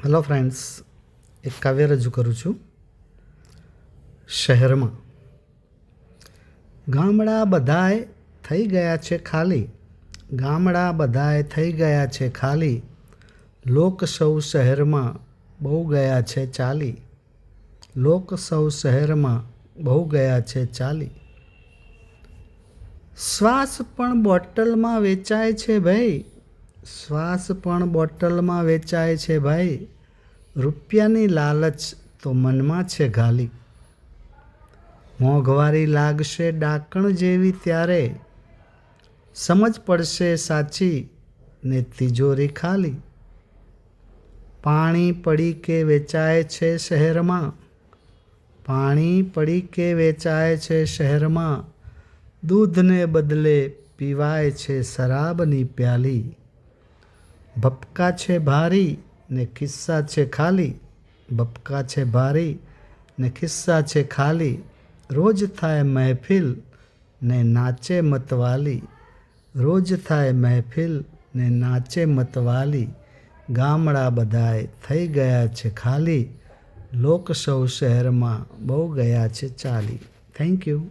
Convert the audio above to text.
Hello friends, એક કાવ્ય રજૂ કરું છું. શહેરમાં ગામડા બધાય થઈ ગયા છે ખાલી, ગામડા બધાય થઈ ગયા છે ખાલી, લોક સૌ શહેરમાં બહુ ગયા છે ચાલી, લોક સૌ શહેરમાં બહુ ગયા છે ચાલી. શ્વાસ પણ બોટલમાં વેચાય છે ભાઈ, શ્વાસ પણ બોટલમાં વેચાય છે ભાઈ, રૂપિયાની લાલચ તો મનમાં છે ઘાલી. મોંઘવારી લાગશે ડાકણ જેવી ત્યારે, સમજ પડશે સાચી ને તિજોરી ખાલી. પાણી પડીકે વેચાય છે શહેરમાં, પાણી પડીકે વેચાય છે શહેરમાં, દૂધને બદલે પીવાય છે શરાબની પ્યાલી. ભપકા છે ભારી ને ખિસ્સા છે ખાલી, ભપકા છે ભારી ને ખિસ્સા છે ખાલી, રોજ થાય મહેફિલ ને નાચે મતવાલી, રોજ થાય મહેફિલ ને નાચે મતવાલી. ગામડા બધાય થઈ ગયા છે ખાલી, લોક સૌ શહેરમાં બહુ ગયા છે ચાલી. Thank you.